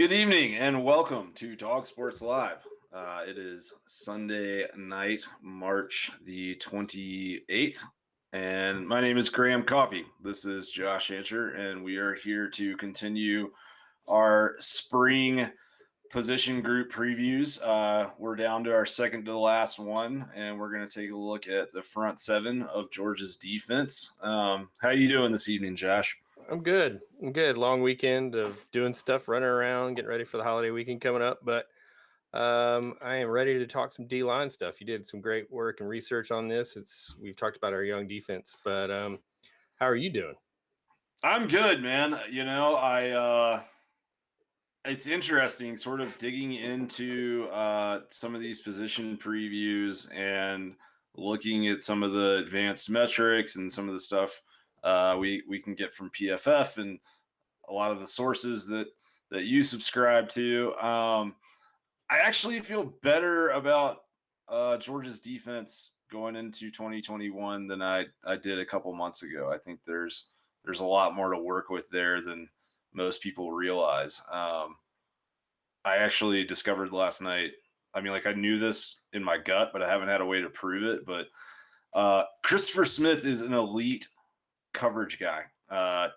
Good evening and welcome to Dawg Sports Live. It is Sunday night, March the 28th, and my name is Graham Coffey. This is Josh Ansher, and we are here to continue our spring position group previews. We're down to our second to the last one, and we're going to take a look at the front seven of Georgia's defense. How you doing this evening, Josh? I'm good. Long weekend of doing stuff, running around, getting ready for the holiday weekend coming up. But I am ready to talk some D-line stuff. You did some great work and research on this. We've talked about our young defense, but how are you doing? I'm good, man. It's interesting sort of digging into some of these position previews and looking at some of the advanced metrics and some of the stuff we can get from PFF and a lot of the sources that you subscribe to. I actually feel better about Georgia's defense going into 2021 than I did a couple months ago. I think there's a lot more to work with there than most people realize. I actually discovered last night. I mean, I knew this in my gut, but I haven't had a way to prove it. But Christopher Smith is an elite coverage guy.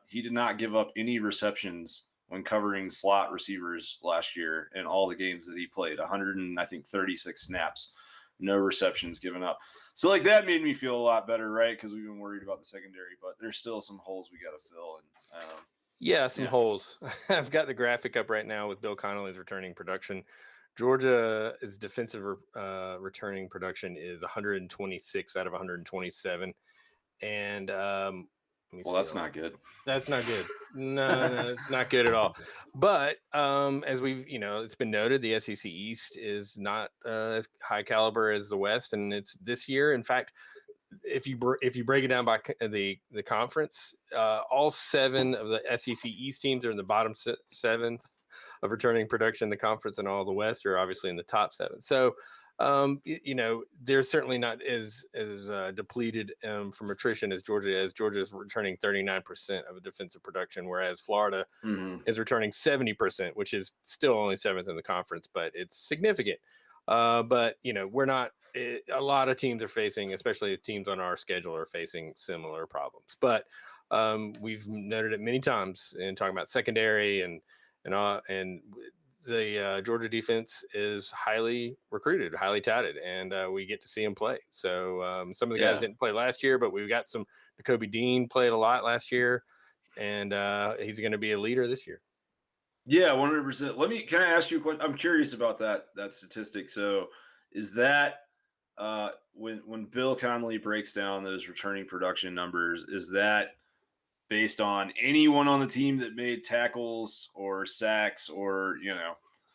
He did not give up any receptions when covering slot receivers last year in all the games that he played. 136 snaps, no receptions given up. So that made me feel a lot better, right? Because we've been worried about the secondary, but there's still some holes we got to fill. And some holes. I've got the graphic up right now with Bill Connolly's returning production. Georgia's defensive returning production is 126 out of 127. And that's not good. That's not good. No, it's not good at all. But as we've, it's been noted, the SEC East is not as high caliber as the West, and it's this year. In fact, if you break it down by the conference, all 7 of the SEC East teams are in the bottom 7th of returning production in the conference, and all the West are obviously in the top 7. So. They're certainly not as depleted from attrition as Georgia is. Georgia is returning 39% of a defensive production, whereas Florida is returning 70%, which is still only 7th in the conference, but it's significant. But we're not. A lot of teams are facing, especially teams on our schedule, are facing similar problems. But we've noted it many times in talking about secondary and the Georgia defense is highly recruited, highly touted, and we get to see them play. So some of the guys didn't play last year, but we've got some. Nakobe Dean played a lot last year, and he's going to be a leader this year. Yeah, 100%. Can I ask you a question? I'm curious about that statistic. So is that when Bill Connolly breaks down those returning production numbers, is that based on anyone on the team that made tackles or sacks or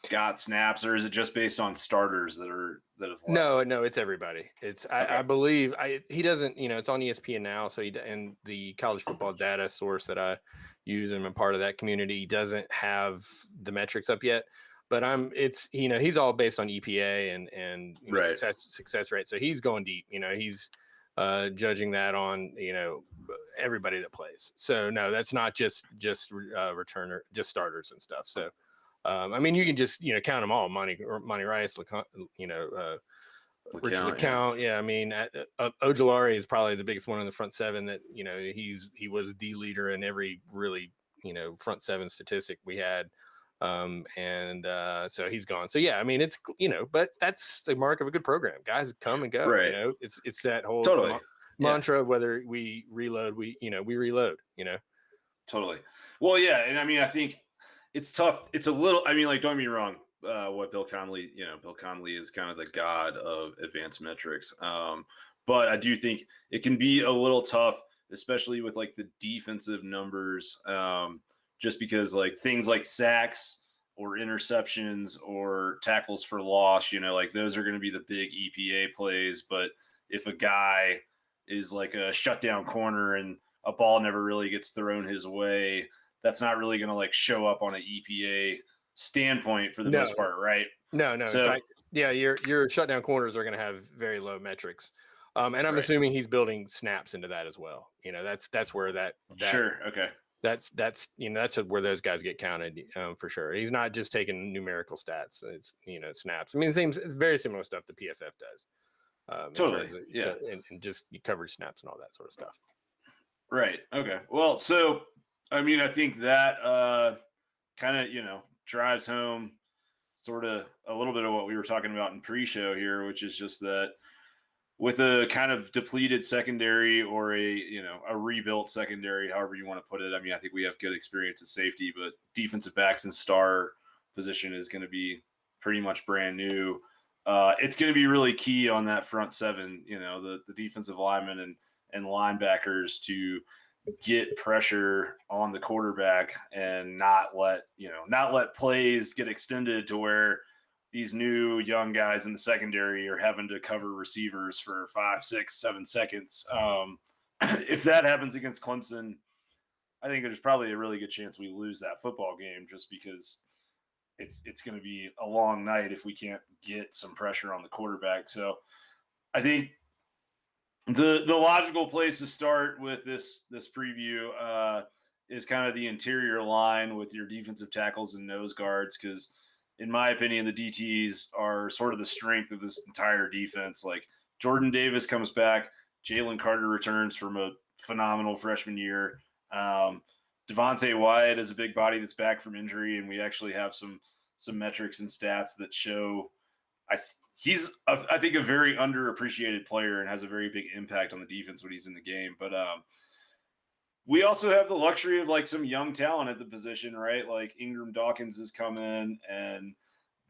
got snaps, or is it just based on starters that have left? No, it's everybody. It's okay. I believe he doesn't. It's on ESPN now, so and the college football data source that I use, and I'm part of that community, doesn't have the metrics up yet. But he's all based on EPA and right. success rate. So he's going deep. He's judging that on everybody that plays. So no, that's not just returner, just starters and stuff. So you can just count them all. Monty Rice, Richard LeCount. Yeah, Ojulari is probably the biggest one in the front 7. That he was the leader in every really front 7 statistic we had. So he's gone. So yeah, it's but that's the mark of a good program. Guys come and go. Right. It's that whole mantra of whether we reload, we reload. Totally. Well, yeah, and I think it's tough. It's a little. Don't get me wrong. What Bill Connolly, Bill Connolly is kind of the god of advanced metrics. But I do think it can be a little tough, especially with the defensive numbers. Just because things like sacks or interceptions or tackles for loss, those are going to be the big EPA plays. But if a guy is a shutdown corner and a ball never really gets thrown his way, that's not really going to show up on an EPA standpoint for the most part, right? No. So, in fact, yeah, your shutdown corners are going to have very low metrics. And I'm assuming he's building snaps into that as well. That's where that sure. Okay. that's that's where those guys get counted for sure. He's not just taking numerical stats. It's snaps. I mean, it's very similar stuff the PFF does in Totally. terms of Yeah. and just coverage snaps and all that sort of stuff. Right. Okay. Well, so I mean, I think that kind of drives home sort of a little bit of what we were talking about in pre-show here, which is just that with a kind of depleted secondary or a rebuilt secondary, however you want to put it. I mean, I think we have good experience at safety, but defensive backs and star position is going to be pretty much brand new. It's going to be really key on that front seven, the defensive linemen and linebackers to get pressure on the quarterback and not let plays get extended to where these new young guys in the secondary are having to cover receivers for 5, 6, 7 seconds. If that happens against Clemson, I think there's probably a really good chance we lose that football game just because it's going to be a long night if we can't get some pressure on the quarterback. So I think the logical place to start with this preview is kind of the interior line with your defensive tackles and nose guards, because in my opinion, the DTs are sort of the strength of this entire defense. Like Jordan Davis comes back, Jalen Carter returns from a phenomenal freshman year. Devontae Wyatt is a big body that's back from injury, and we actually have some metrics and stats that show he's I think a very underappreciated player and has a very big impact on the defense when he's in the game. But we also have the luxury of like some young talent at the position, right? Like Ingram Dawkins has come in, and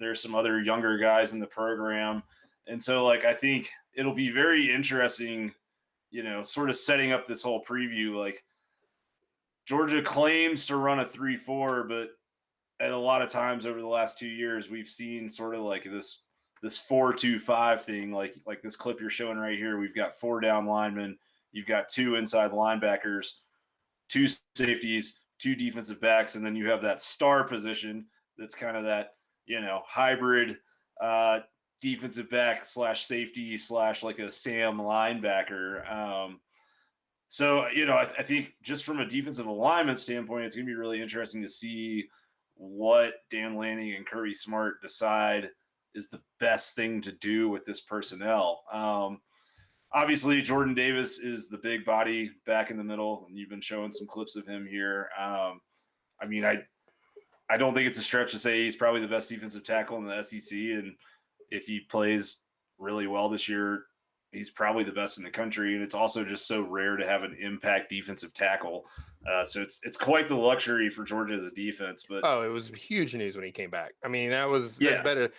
there's some other younger guys in the program. And so like I think it'll be very interesting, sort of setting up this whole preview. Like Georgia claims to run a 3-4, but at a lot of times over the last 2 years, we've seen sort of like this 4-2-5 thing, like this clip you're showing right here. We've got 4 down linemen, you've got 2 inside linebackers, 2 safeties, 2 defensive backs, and then you have that star position that's kind of that hybrid defensive back / safety / like a Sam linebacker. So I think just from a defensive alignment standpoint, it's going to be really interesting to see what Dan Lanning and Kirby Smart decide is the best thing to do with this personnel. Obviously, Jordan Davis is the big body back in the middle, and you've been showing some clips of him here. I mean, I don't think it's a stretch to say he's probably the best defensive tackle in the SEC, and if he plays really well this year, he's probably the best in the country. And it's also just so rare to have an impact defensive tackle. So it's quite the luxury for Georgia as a defense. But it was huge news when he came back. I mean, that's better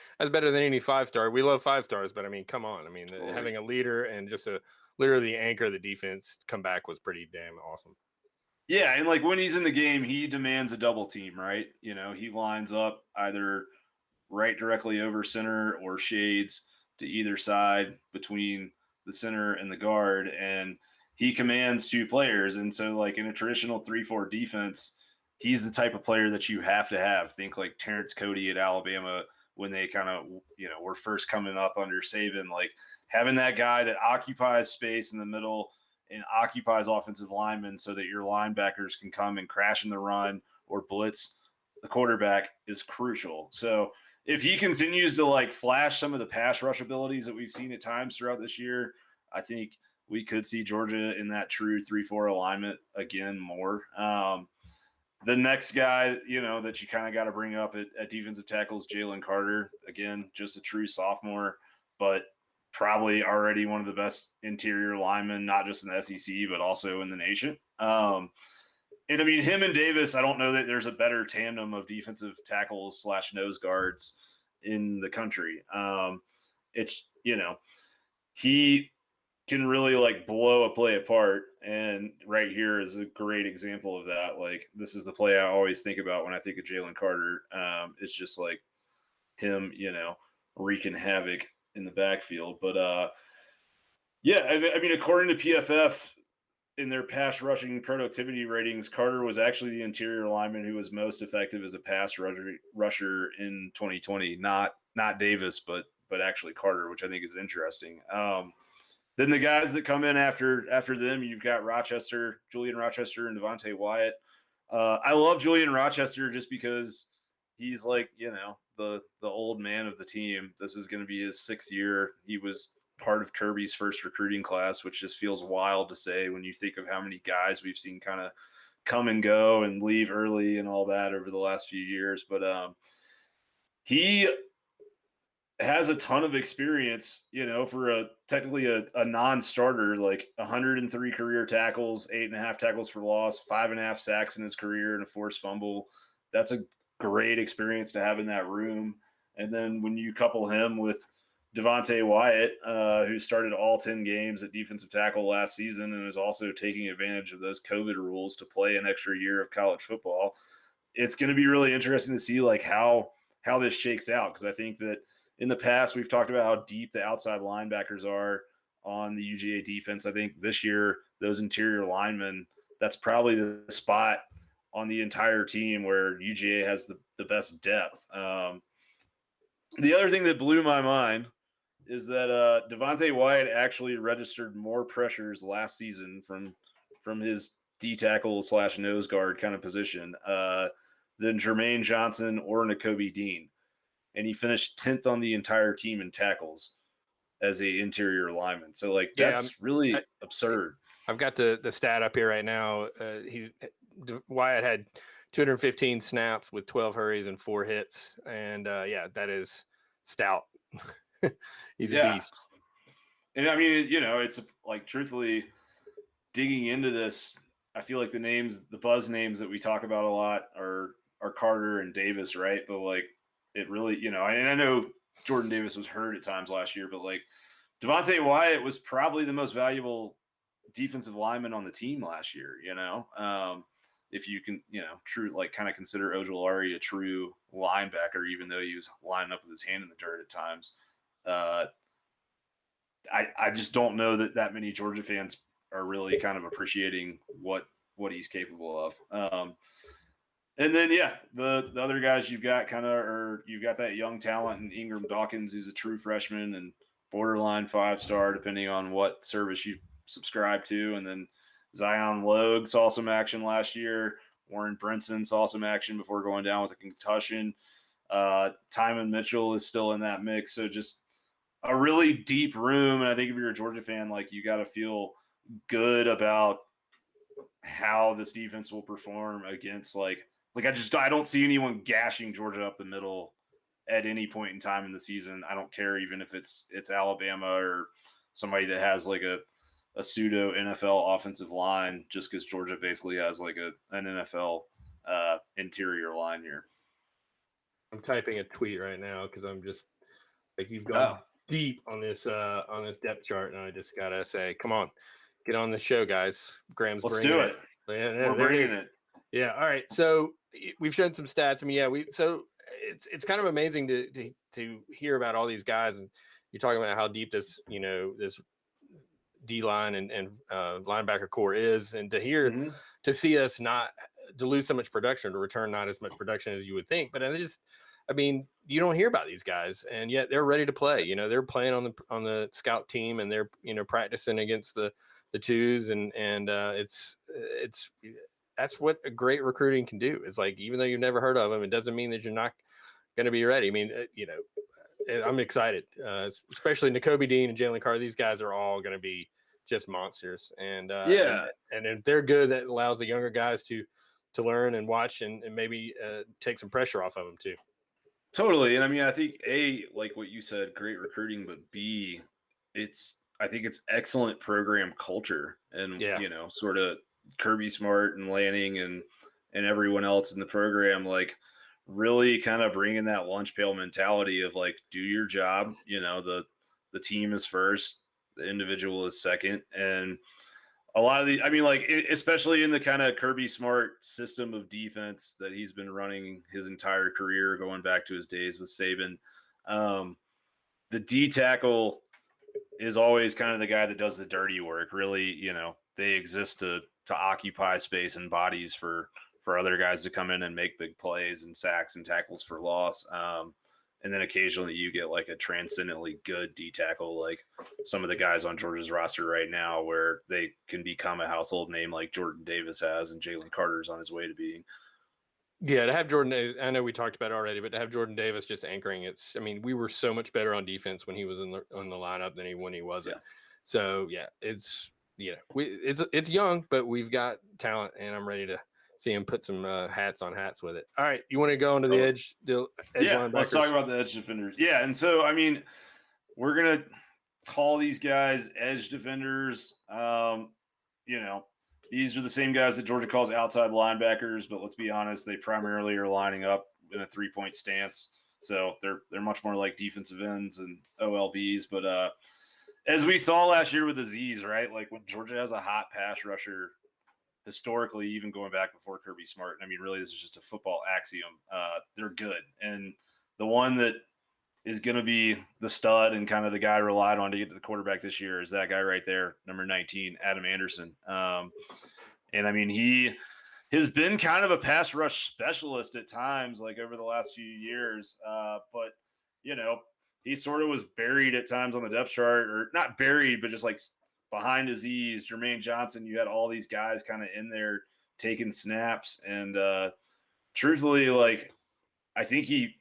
than any 5-star. We love 5-stars, but I mean, come on. I mean, totally. Having a leader and just literally anchor of the defense come back was pretty damn awesome. Yeah, and like when he's in the game, he demands a double team, right? He lines up either right directly over center or shades to either side between the center and the guard, and he commands 2 players. And so like in a traditional 3-4 defense, he's the type of player that you have to have. Think like Terrence Cody at Alabama when they kind of were first coming up under Saban, like having that guy that occupies space in the middle and occupies offensive linemen so that your linebackers can come and crash in the run or blitz the quarterback is crucial. So if he continues to like flash some of the pass rush abilities that we've seen at times throughout this year, I think we could see Georgia in that true 3-4 alignment again more. The next guy, that you kind of got to bring up at defensive tackle is Jalen Carter. Again, just a true sophomore, but probably already one of the best interior linemen, not just in the SEC, but also in the nation. And I mean, him and Davis, I don't know that there's a better tandem of defensive tackles / nose guards in the country. It's, he can really like blow a play apart. And right here is a great example of that. Like, this is the play I always think about when I think of Jalen Carter. It's just like him, wreaking havoc in the backfield. But yeah, I mean, according to PFF, in their pass rushing productivity ratings, Carter was actually the interior lineman who was most effective as a pass rusher in 2020. Not Davis, but actually Carter, which I think is interesting. Then the guys that come in after them, you've got Julian Rochester and Devontae Wyatt. I love Julian Rochester just because he's like, the old man of the team. This is going to be his 6th year. He was part of Kirby's first recruiting class, which just feels wild to say when you think of how many guys we've seen kind of come and go and leave early and all that over the last few years. But he has a ton of experience, for technically a non-starter, like 103 career tackles, 8.5 tackles for loss, 5.5 sacks in his career, and a forced fumble. That's a great experience to have in that room. And then when you couple him with Devontae Wyatt, who started all 10 games at defensive tackle last season and is also taking advantage of those COVID rules to play an extra year of college football, it's going to be really interesting to see like how this shakes out. Because I think that in the past, we've talked about how deep the outside linebackers are on the UGA defense. I think this year, those interior linemen, that's probably the spot on the entire team where UGA has the best depth. The other thing that blew my mind is that Devontae Wyatt actually registered more pressures last season from his D tackle / nose guard kind of position than Jermaine Johnson or Nakobe Dean. And he finished 10th on the entire team in tackles as a interior lineman. So like that's really absurd. I've got the stat up here right now. Wyatt had 215 snaps with 12 hurries and 4 hits, and that is stout. He's a beast. And I mean, it's like truthfully digging into this. I feel like the buzz names that we talk about a lot are Carter and Davis, right? But like, it really, and I know Jordan Davis was hurt at times last year, but like Devontae Wyatt was probably the most valuable defensive lineman on the team last year, if you can, true, like kind of consider Ojulari a true linebacker, even though he was lining up with his hand in the dirt at times. I just don't know that many Georgia fans are really kind of appreciating what he's capable of. And then, the other guys you've got you've got that young talent in Ingram Dawkins, who's a true freshman and borderline 5-star, depending on what service you subscribe to. And then Zion Logue saw some action last year. Warren Brinson saw some action before going down with a concussion. Timon Mitchell is still in that mix. So just a really deep room. And I think if you're a Georgia fan, like you got to feel good about how this defense will perform against I don't see anyone gashing Georgia up the middle at any point in time in the season. I don't care even if it's Alabama or somebody that has like a pseudo NFL offensive line, just because Georgia basically has like an NFL interior line here. I'm typing a tweet right now because I'm just like, you've gone deep on this depth chart, and I just gotta say, come on, get on the show, guys. Graham's Let's do it. Yeah, we're bringing it. Yeah. All right. So we've shown some stats. I mean, so it's kind of amazing to hear about all these guys, and you're talking about how deep this this D line and linebacker core is, and to see us not to lose so much production, to return not as much production as you would think. But I mean, you don't hear about these guys, and yet they're ready to play. They're playing on the scout team, and they're practicing against the twos, and it's that's what a great recruiting can do. It's like, even though you've never heard of them, it doesn't mean that you're not going to be ready. I mean, I'm excited, especially Nakobe Dean and Jalen Carr. These guys are all going to be just monsters. And and if they're good, that allows the younger guys to learn and watch and maybe take some pressure off of them too. Totally. And I mean, I think A, like what you said, great recruiting, but B, I think it's excellent program culture, and sort of Kirby Smart and Lanning and everyone else in the program, like really kind of bringing that lunch pail mentality of like, do your job. The team is first, the individual is second. And a lot of especially in the kind of Kirby Smart system of defense that he's been running his entire career, going back to his days with Saban, the D tackle is always kind of the guy that does the dirty work. Really, they exist to occupy space and bodies for other guys to come in and make big plays and sacks and tackles for loss. And then occasionally you get like a transcendently good D tackle, like some of the guys on Georgia's roster right now, where they can become a household name like Jordan Davis has, and Jalen Carter's on his way to being. Yeah, to have Jordan, I know we talked about it already, but to have Jordan Davis just anchoring, I mean, we were so much better on defense when he was in on the lineup than when he wasn't. Yeah. So yeah, it's it's young, but we've got talent, and I'm ready to see him put some hats on hats with it. All right, you want to go into the edge linebackers? Let's talk about the edge defenders. Yeah, and so I mean, we're gonna call these guys edge defenders. These are the same guys that Georgia calls outside linebackers, but let's be honest, they primarily are lining up in a 3-point stance. So they're much more like defensive ends and OLBs. But as we saw last year with the Z's, right? Like when Georgia has a hot pass rusher, historically, even going back before Kirby Smart, I mean, really, this is just a football axiom. They're good. And the one that is going to be the stud and kind of the guy relied on to get to the quarterback this year is that guy right there, number 19, Adam Anderson. And I mean, he has been kind of a pass rush specialist at times, like over the last few years. But, he sort of was buried at times on the depth chart, or not buried, but just like behind his ease. Jermaine Johnson, you had all these guys kind of in there taking snaps. And truthfully, like, I think he,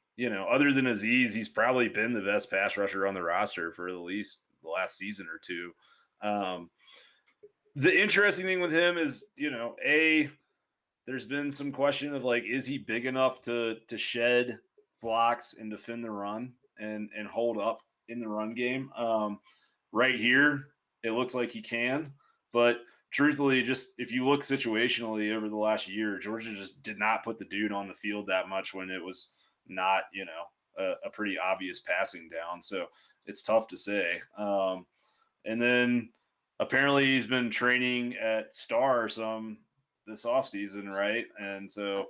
other than Aziz, he's probably been the best pass rusher on the roster for at least the last season or two. The interesting thing with him is, there's been some question of like, is he big enough to shed blocks and defend the run and hold up in the run game? Right here, it looks like he can, but truthfully, just if you look situationally over the last year, Georgia just did not put the dude on the field that much when it was not, a pretty obvious passing down. So it's tough to say. And then apparently he's been training at Star some this offseason, right? And so,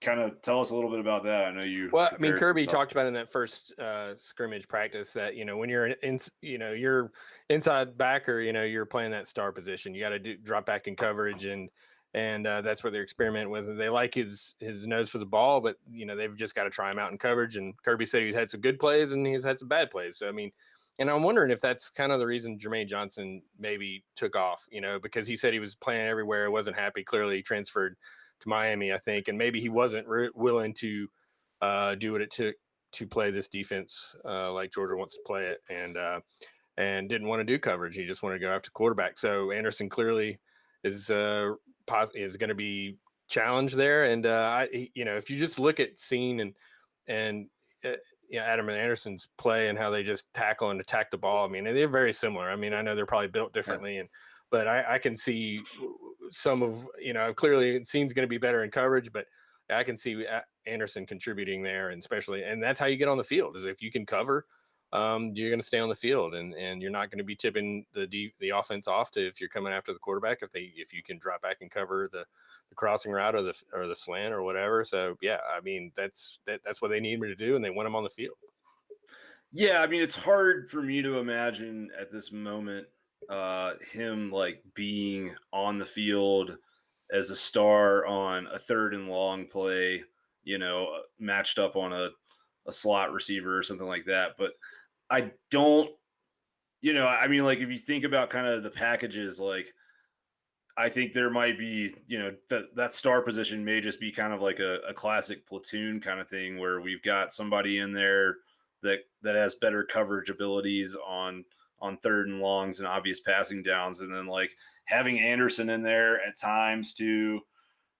kind of tell us a little bit about that. I know you. Well, I mean, Kirby talked about in that first scrimmage practice that when you're you're inside backer, you're playing that star position. You got to drop back in coverage, and that's where they're experimenting with. They like his nose for the ball, but they've just got to try him out in coverage. And Kirby said he's had some good plays and he's had some bad plays. So I mean, and I'm wondering if that's kind of the reason Jermaine Johnson maybe took off, because he said he was playing everywhere, wasn't happy. Clearly, he transferred to Miami, I think, and maybe he wasn't willing to do what it took to play this defense like Georgia wants to play it, and didn't want to do coverage. He just wanted to go after quarterback. So Anderson clearly is going to be challenged there. And if you just look at Scene and Adam and Anderson's play and how they just tackle and attack the ball, I mean, they're very similar. I mean, I know they're probably built differently, but I can see some of, clearly Scene's going to be better in coverage, but I can see Anderson contributing there, and that's how you get on the field, is if you can cover, you're going to stay on the field, and you're not going to be tipping the offense off if you're coming after the quarterback, if you can drop back and cover the crossing route or the slant or whatever. So yeah, I mean, that's what they need me to do, and they want him on the field. Yeah, I mean, it's hard for me to imagine at this moment him like being on the field as a star on a 3rd and long play, matched up on a slot receiver or something like that. But I don't, I mean, like if you think about kind of the packages, like I think there might be, that star position may just be kind of like a classic platoon kind of thing where we've got somebody in there that has better coverage abilities on 3rd and longs and obvious passing downs. And then like having Anderson in there at times to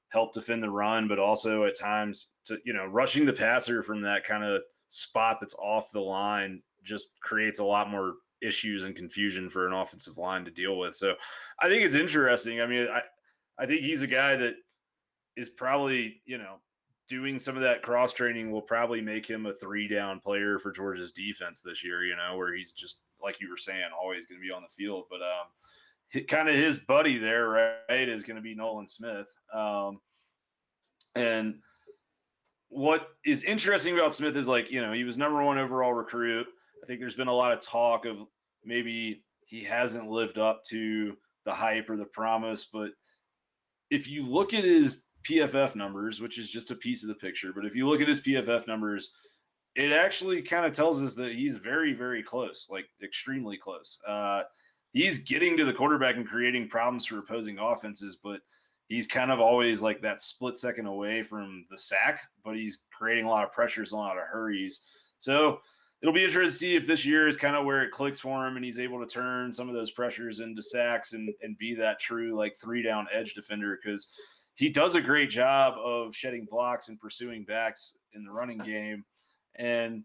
help defend the run, but also at times to, rushing the passer from that kind of spot that's off the line just creates a lot more issues and confusion for an offensive line to deal with. So I think it's interesting. I mean, I think he's a guy that is probably, doing some of that cross training will probably make him a 3-down player for Georgia's defense this year, where he's just, like you were saying, always going to be on the field. But kind of his buddy there, right, is going to be Nolan Smith. And what is interesting about Smith is like, he was number 1 overall recruit. I think there's been a lot of talk of maybe he hasn't lived up to the hype or the promise. But if you look at his PFF numbers, which is just a piece of the picture, but if you look at his PFF numbers, it actually kind of tells us that he's very, very close, like extremely close. He's getting to the quarterback and creating problems for opposing offenses, but he's kind of always like that split second away from the sack, but he's creating a lot of pressures, a lot of hurries. So it'll be interesting to see if this year is kind of where it clicks for him and he's able to turn some of those pressures into sacks and be that true like 3-down edge defender, because he does a great job of shedding blocks and pursuing backs in the running game. And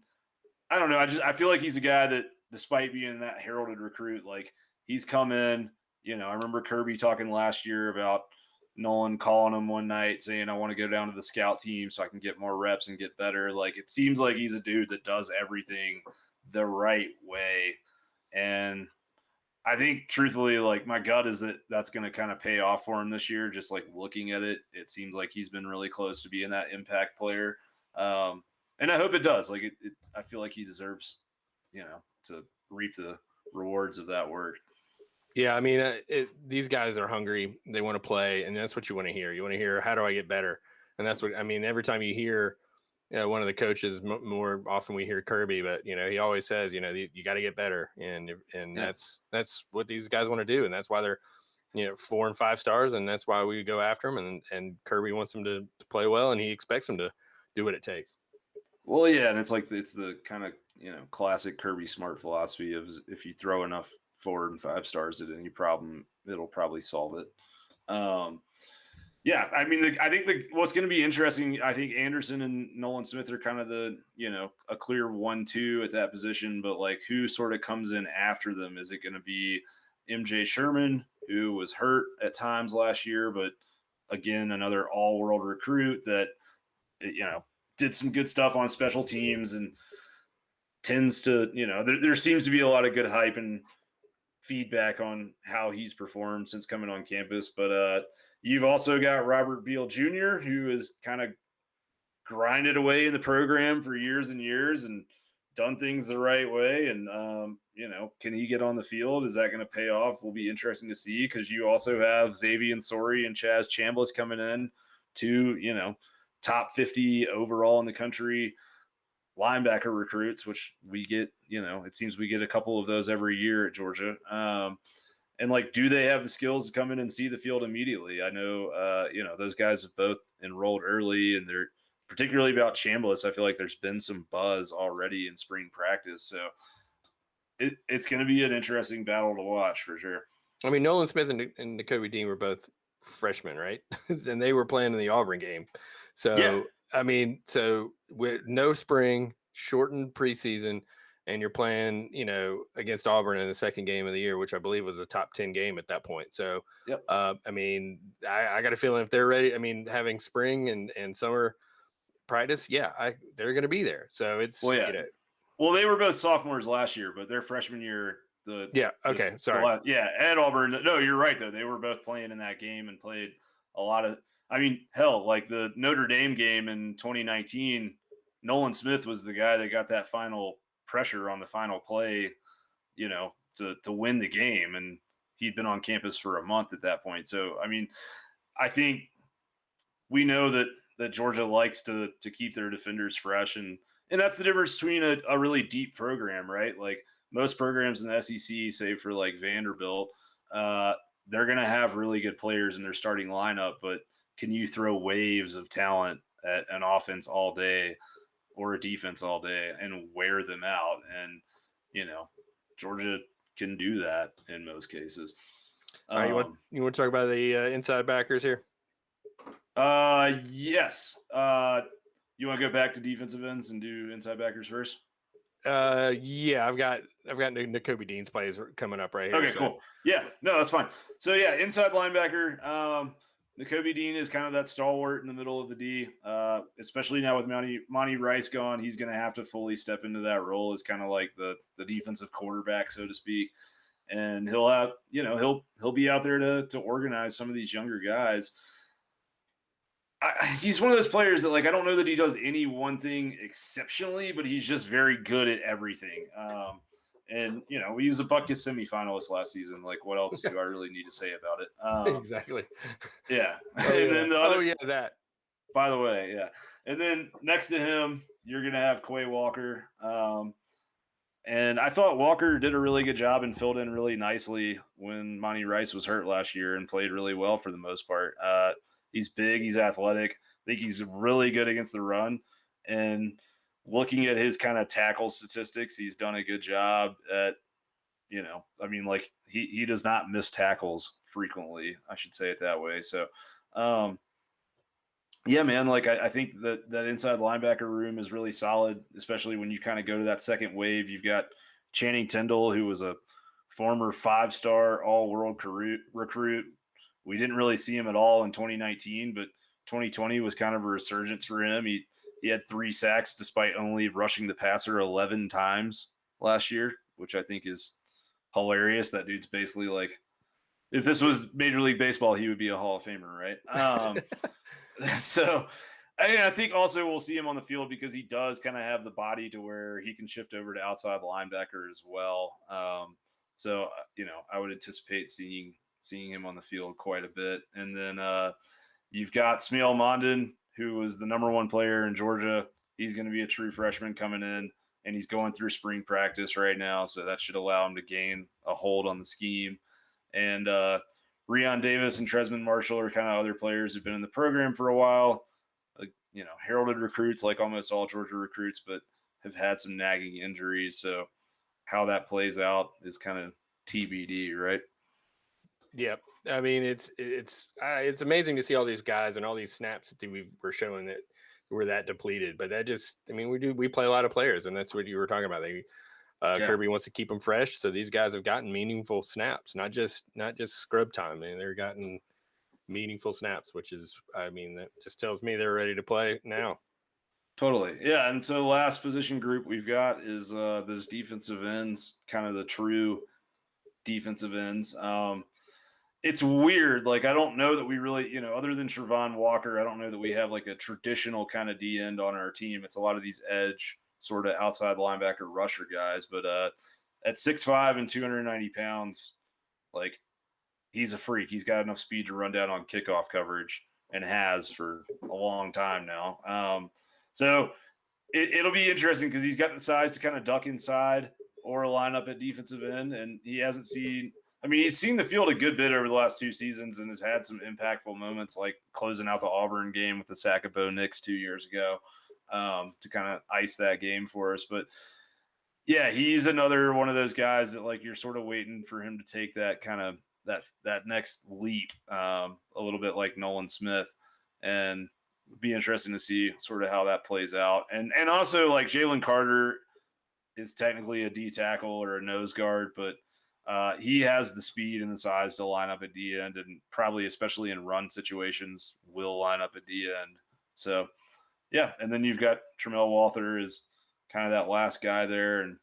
I don't know, I feel like he's a guy that, despite being that heralded recruit, like he's come in, I remember Kirby talking last year about Nolan calling him one night saying, I want to go down to the scout team so I can get more reps and get better. Like, it seems like he's a dude that does everything the right way. And I think, truthfully, like, my gut is that that's going to kind of pay off for him this year. Just like looking at it, it seems like he's been really close to being that impact player. And I hope it does. Like, I feel like he deserves, to reap the rewards of that work. Yeah, I mean, these guys are hungry. They want to play, and that's what you want to hear. You want to hear, how do I get better? And that's what, I mean, every time you hear one of the coaches, more often we hear Kirby, but, he always says, you got to get better. And yeah. That's what these guys want to do. And that's why they're, 4 and 5 stars. And that's why we go after them. And Kirby wants them to play well, and he expects them to do what it takes. Well, yeah. And it's the kind of, classic Kirby Smart philosophy of, if you throw enough 4 and 5 stars at any problem, it'll probably solve it. Yeah, I mean, I think what's going to be interesting, I think Anderson and Nolan Smith are kind of the, a clear 1-2 at that position, but like, who sort of comes in after them? Is it going to be MJ Sherman, who was hurt at times last year, but again, another all-world recruit that, did some good stuff on special teams and tends to, there seems to be a lot of good hype and feedback on how he's performed since coming on campus. But you've also got Robert Beal Jr., who has kind of grinded away in the program for years and years and done things the right way. And, can he get on the field? Is that going to pay off? Will be interesting to see, because you also have Xavier Sori and Chaz Chambliss coming in, to, top 50 overall in the country linebacker recruits, which we get, it seems we get a couple of those every year at Georgia. And like, do they have the skills to come in and see the field immediately? I know, those guys have both enrolled early, and they're particularly about Chambliss. I feel like there's been some buzz already in spring practice. So it's going to be an interesting battle to watch for sure. I mean, Nolan Smith and Nakobe Dean were both freshmen, right? And they were playing in the Auburn game. So, yeah. I mean, so with no spring, shortened preseason, and you're playing, against Auburn in the second game of the year, which I believe was a top 10 game at that point. So, yep. I mean, I got a feeling if they're ready, I mean, having spring and summer practice, they're going to be there. So it's, well, they were both sophomores last year, but their freshman year, sorry. At Auburn. No, you're right, though. They were both playing in that game and played a lot of, I mean, hell, like the Notre Dame game in 2019, Nolan Smith was the guy that got that final pressure on the final play, to win the game. And he'd been on campus for a month at that point. So, I mean, I think we know that Georgia likes to keep their defenders fresh. And that's the difference between a really deep program, right? Like most programs in the SEC, save for like Vanderbilt, they're going to have really good players in their starting lineup, but can you throw waves of talent at an offense all day or a defense all day and wear them out? And, Georgia can do that in most cases. All right, you want to talk about the inside backers here? Yes. You want to go back to defensive ends and do inside backers first? Yeah, I've got Nakobe Dean's plays coming up right here. Okay, cool. Yeah, no, that's fine. So yeah, inside linebacker, Nakobe Dean is kind of that stalwart in the middle of the D, especially now with Monty Rice gone. He's going to have to fully step into that role as kind of like the defensive quarterback, so to speak. And he'll have, he'll be out there to organize some of these younger guys. He's one of those players that, like, I don't know that he does any one thing exceptionally, but he's just very good at everything. And, we was a Buckus semifinalist last season. Like, what else do I really need to say about it? Exactly. Yeah. Oh, And yeah. then the other, That. by the way, yeah. And then next to him, you're going to have Quay Walker. And I thought Walker did a really good job and filled in really nicely when Monty Rice was hurt last year and played really well for the most part. He's big, he's athletic. I think he's really good against the run. And looking at his kind of tackle statistics, he's done a good job at, he does not miss tackles frequently. I should say it that way. So, yeah, man, like I think that inside linebacker room is really solid, especially when you kind of go to that second wave. You've got Channing Tindall, who was a former 5-star all-world recruit. We didn't really see him at all in 2019, but 2020 was kind of a resurgence for him. He had 3 sacks despite only rushing the passer 11 times last year, which I think is hilarious. That dude's basically like, if this was Major League Baseball, he would be a Hall of Famer, right? So I think also we'll see him on the field because he does kind of have the body to where he can shift over to outside linebacker as well. So I would anticipate seeing him on the field quite a bit. And then you've got Smeal Mondon, who was the number 1 player in Georgia. He's going to be a true freshman coming in, and he's going through spring practice right now. So that should allow him to gain a hold on the scheme. And Rion Davis and Tresman Marshall are kind of other players who've been in the program for a while. Heralded recruits like almost all Georgia recruits, but have had some nagging injuries. So how that plays out is kind of TBD, right? Yep. I mean, it's amazing to see all these guys and all these snaps that we're showing that we're that depleted. But we play a lot of players, and that's what you were talking about. Kirby wants to keep them fresh, so these guys have gotten meaningful snaps, not just scrub time. I mean, they're gotten meaningful snaps, which is, that just tells me they're ready to play now. Totally, yeah. And so the last position group we've got is those defensive ends, kind of the true defensive ends. It's weird. Like, I don't know that we really, other than Trevon Walker, I don't know that we have like a traditional kind of D end on our team. It's a lot of these edge sort of outside linebacker rusher guys. But at 6'5" and 290 pounds, like, he's a freak. He's got enough speed to run down on kickoff coverage and has for a long time now. So it'll be interesting because he's got the size to kind of duck inside or line up at defensive end. And he's seen the field a good bit over the last 2 seasons and has had some impactful moments, like closing out the Auburn game with the sack of Bo Nix 2 years ago to kind of ice that game for us. But yeah, he's another one of those guys that, like, you're sort of waiting for him to take that kind of that next leap, a little bit like Nolan Smith, and it'd be interesting to see sort of how that plays out. And also, like, Jalen Carter is technically a D tackle or a nose guard, but he has the speed and the size to line up at D end, and probably, especially in run situations, will line up at D end. So yeah, and then you've got Tramel Walther is kind of that last guy there, and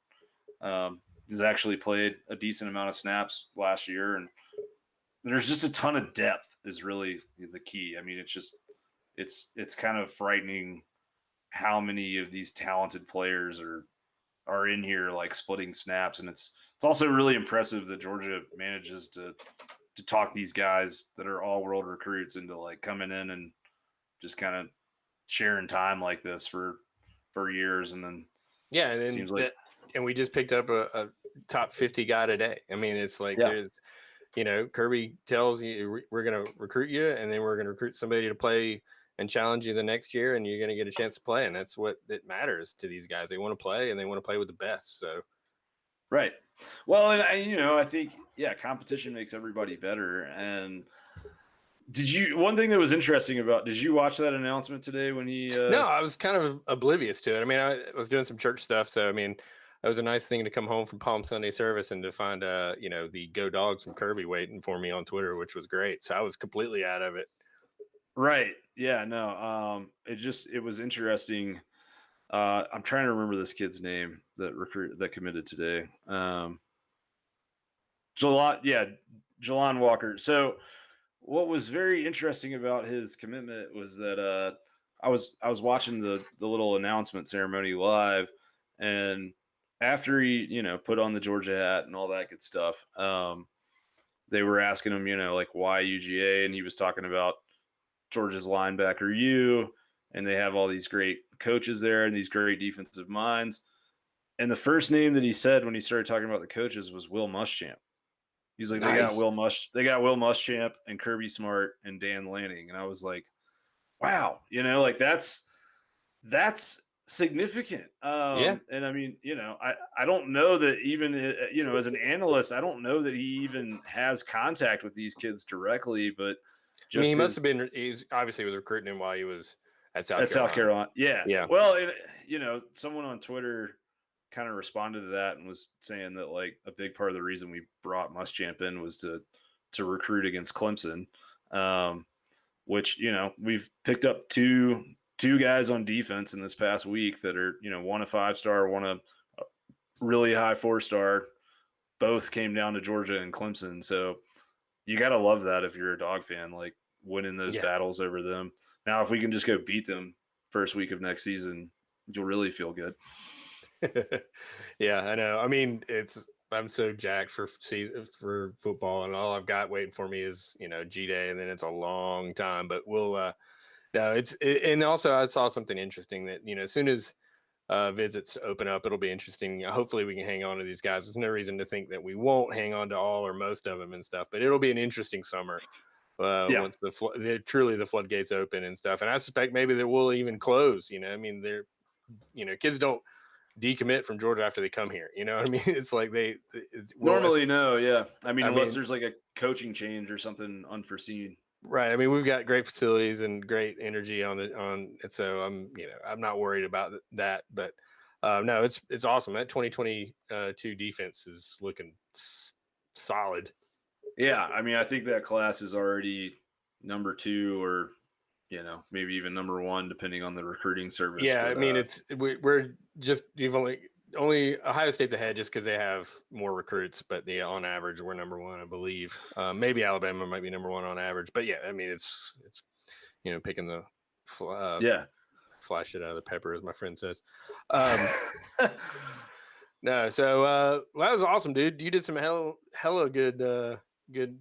he's actually played a decent amount of snaps last year, and there's just a ton of depth is really the key. I mean, it's kind of frightening how many of these talented players are in here, like, splitting snaps. And it's also really impressive that Georgia manages to talk these guys that are all world recruits into, like, coming in and just kind of sharing time like this for years. And then and it seems like and we just picked up a top 50 guy today. I mean, it's like there's Kirby tells you we're going to recruit you, and then we're going to recruit somebody to play and challenge you the next year, and you're going to get a chance to play. And that's what it matters to these guys. They want to play, and they want to play with the best. So, right. Well, and I think, competition makes everybody better. And one thing that was interesting did you watch that announcement today when he? No, I was kind of oblivious to it. I mean, I was doing some church stuff. So, I mean, it was a nice thing to come home from Palm Sunday service and to find, the Go Dogs from Kirby waiting for me on Twitter, which was great. So I was completely out of it. Right. Yeah, no. It was interesting. I'm trying to remember this kid's name that committed today. Jelon Walker. So what was very interesting about his commitment was that I was watching the little announcement ceremony live, and after he, put on the Georgia hat and all that good stuff, they were asking him, like why UGA, and he was talking about Georgia's linebacker U, and they have all these great coaches there and these great defensive minds. And the first name that he said when he started talking about the coaches was Will Muschamp. He's like, they got Nice. Will Muschamp and Kirby Smart and Dan Lanning. And I was like, wow, like that's significant. Yeah. And I mean, I don't know that even, as an analyst, I don't know that he even has contact with these kids directly, but I mean, just he must have been. He's obviously was recruiting him while he was at South Carolina. Yeah. Yeah. Well, someone on Twitter kind of responded to that and was saying that like a big part of the reason we brought Muschamp in was to recruit against Clemson, which we've picked up two guys on defense in this past week that are one a 5-star, one a really high 4-star. Both came down to Georgia and Clemson, so you gotta love that if you're a Dog fan, like winning those battles over them. Now, if we can just go beat them first week of next season, you'll really feel good. Yeah, I know. I mean, I'm so jacked for football, and all I've got waiting for me is G-Day, and then it's a long time. But we'll no, and also I saw something interesting that as soon as visits open up, it'll be interesting. Hopefully, we can hang on to these guys. There's no reason to think that we won't hang on to all or most of them and stuff. But it'll be an interesting summer once truly the floodgates open and stuff. And I suspect maybe that will even close. I mean, they're kids don't decommit from Georgia after they come here. You know what I mean? It's like they normally no, yeah. I mean, unless there's like a coaching change or something unforeseen. Right. I mean, we've got great facilities and great energy on it. So I'm not worried about that. But no, it's awesome. That 2022 defense is looking solid. Yeah, I mean, I think that class is already number 2 or maybe even number 1 depending on the recruiting service. Yeah, but, I mean, we're just only Ohio State's ahead just because they have more recruits, but on average we're number 1, I believe. Maybe Alabama might be number 1 on average, but yeah, I mean it's picking the fly shit out of the pepper, as my friend says. No, so that was awesome, dude. You did some hella good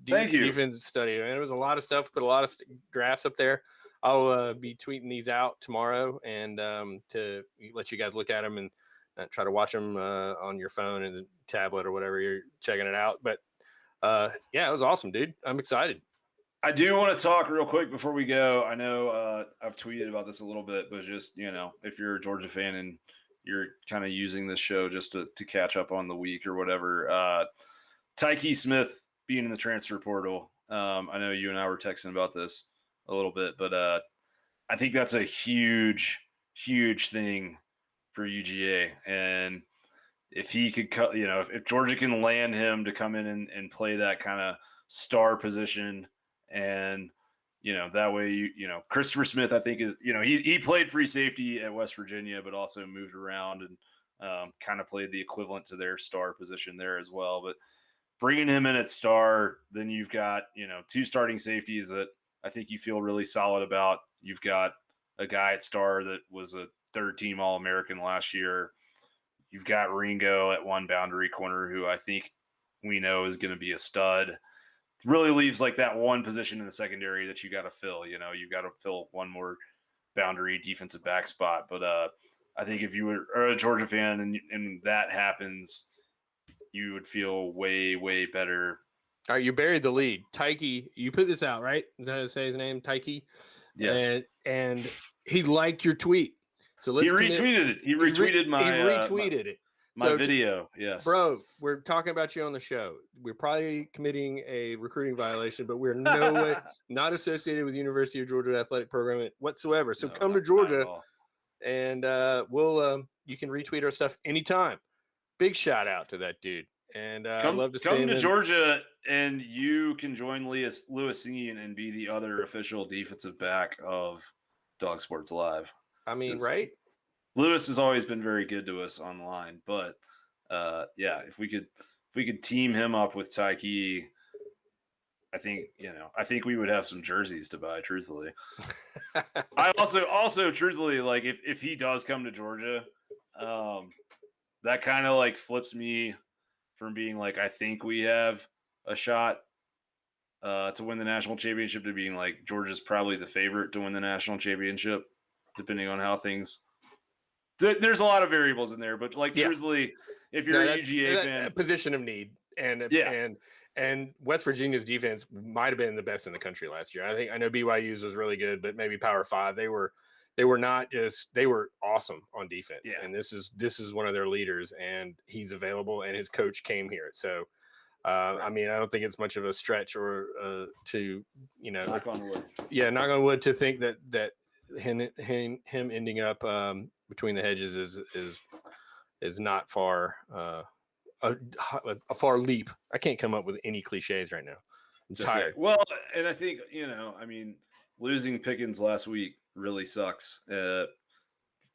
defense study, man. It was a lot of stuff, put a lot of graphs up there. I'll be tweeting these out tomorrow and to let you guys look at them and try to watch them on your phone and the tablet or whatever you're checking it out. But yeah, it was awesome, dude. I'm excited. I do want to talk real quick before we go. I know I've tweeted about this a little bit, but just, if you're a Georgia fan and you're kind of using this show just to catch up on the week or whatever, Tyke Smith being in the transfer portal. I know you and I were texting about this a little bit, but I think that's a huge, huge thing for UGA. And if he could if Georgia can land him to come in and play that kind of star position, and that way Christopher Smith, I think is he played free safety at West Virginia, but also moved around and kind of played the equivalent to their star position there as well. But bringing him in at star, then you've got 2 starting safeties that I think you feel really solid about. You've got a guy at star that was a 3rd-team All-American last year. You've got Ringo at 1 boundary corner, who I think we know is going to be a stud. Really leaves like that one position in the secondary that you got to fill. You've got to fill one more boundary defensive back spot. But I think if you are a Georgia fan and that happens, you would feel way, way better. All right, you buried the lead. Tyke, you put this out, right? Is that how to say his name? Tyke? Yes. And he liked your tweet. So he retweeted it. He retweeted my video. Yes. Bro, we're talking about you on the show. We're probably committing a recruiting violation, but we're no way not associated with University of Georgia athletic program whatsoever. So come to Georgia and you can retweet our stuff anytime. Big shout out to that dude. And I'd love to come to Georgia, and you can join Lewis Seen and be the other official defensive back of Dawg Sports Live. I mean, right? Lewis has always been very good to us online, but if we could team him up with Tyke, I think we would have some jerseys to buy. Truthfully, I also truthfully, like if he does come to Georgia, that kind of like flips me from being like, I think we have a shot to win the national championship, to being like Georgia's probably the favorite to win the national championship, depending on how things. There's a lot of variables in there, but like truthfully, if you're a UGA fan, a position of need, and West Virginia's defense might have been the best in the country last year. I know BYU's was really good, but maybe Power 5. They were not just, they were awesome on defense. Yeah. And this is one of their leaders, and he's available, and his coach came here. So I mean, I don't think it's much of a stretch or to, you know, knock on wood. Yeah, knock on wood, to think that him ending up between the hedges is not far a far leap. I can't come up with any cliches right now. I'm tired. Okay. Well, and I think, you know, I mean, losing Pickens last week really sucks. I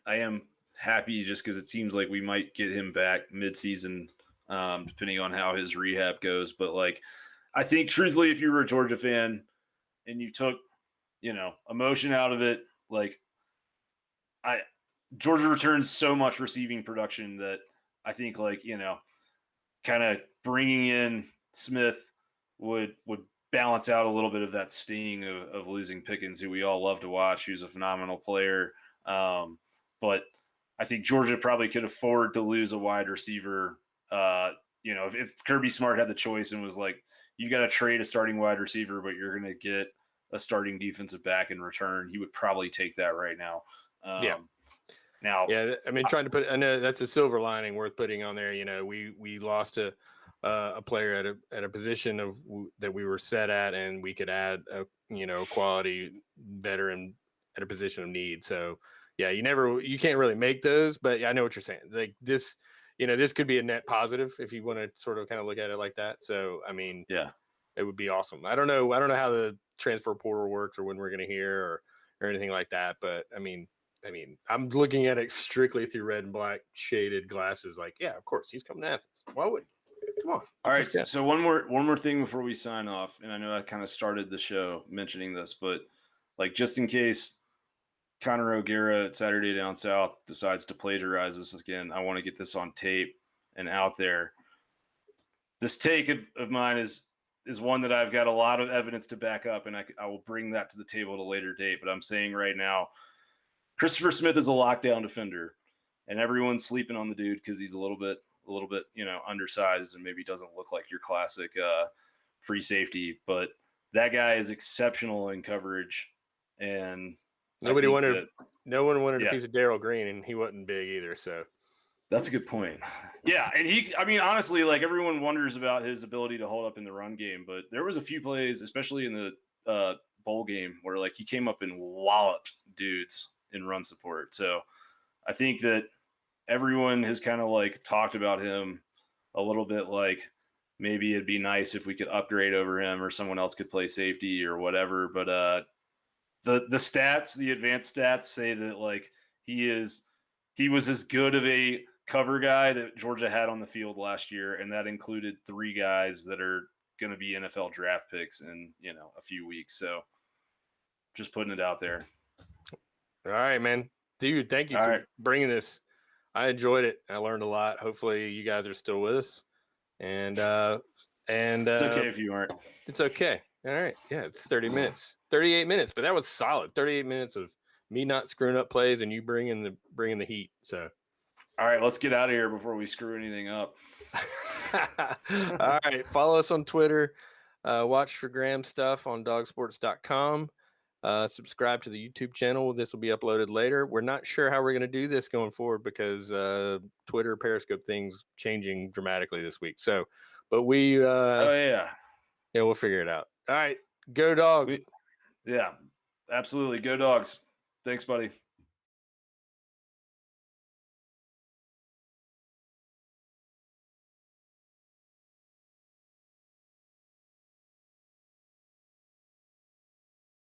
am happy just because it seems like we might get him back midseason, depending on how his rehab goes. But like, I think truthfully, if you were a Georgia fan and you took, you know, emotion out of it, like Georgia returns so much receiving production that I think, like, you know, kind of bringing in Smith would balance out a little bit of that sting of losing Pickens, who we all love to watch, who's a phenomenal player. But I think Georgia probably could afford to lose a wide receiver. You know, if Kirby Smart had the choice and was like, you got to trade a starting wide receiver, but you're going to get a starting defensive back in return, he would probably take that right now. Now, yeah, I mean, I know that's a silver lining worth putting on there. You know, we lost a player at a position that we were set at, and we could add a, you know, quality veteran at a position of need. So yeah, you can't really make those, but I know what you're saying. Like this, you know, this could be a net positive if you want to sort of kind of look at it like that. So I mean, yeah, it would be awesome. I don't know how the transfer portal works or when we're going to hear or anything like that, but I mean, I'm looking at it strictly through red and black shaded glasses. Like, yeah, of course he's coming to Athens. Why would he? Come on. All right. So one more thing before we sign off, and I know I kind of started the show mentioning this, but like, just in case Connor O'Gara at Saturday Down South decides to plagiarize us again, I want to get this on tape and out there. This take of mine is one that I've got a lot of evidence to back up, and I will bring that to the table at a later date. But I'm saying right now, Christopher Smith is a lockdown defender, and everyone's sleeping on the dude because he's a little bit, you know, undersized and maybe doesn't look like your classic free safety. But that guy is exceptional in coverage, and no one wanted a piece of Darryl Green, and he wasn't big either. So that's a good point. Yeah, and I mean, honestly, like, everyone wonders about his ability to hold up in the run game, but there was a few plays, especially in the bowl game, where like he came up and walloped dudes in run support. So I think that everyone has kind of like talked about him a little bit, like maybe it'd be nice if we could upgrade over him or someone else could play safety or whatever. But the stats, the advanced stats say that like he was as good of a cover guy that Georgia had on the field last year, and that included 3 guys that are going to be NFL draft picks in, you know, a few weeks. So just putting it out there. All right, man. Dude, thank you for bringing this. I enjoyed it. I learned a lot. Hopefully you guys are still with us. And it's okay if you aren't. It's okay. All right. Yeah, it's 30 minutes. 38 minutes, but that was solid. 38 minutes of me not screwing up plays and you bringing the heat. So all right, let's get out of here before we screw anything up. All right. Follow us on Twitter. Watch for Graham stuff on dogsports.com. Subscribe to the YouTube channel. This will be uploaded later. We're not sure how we're going to do this going forward because Twitter, Periscope things changing dramatically this week. So, but we we'll figure it out. All right, go Dogs. Yeah, absolutely. Go Dogs. Thanks, buddy.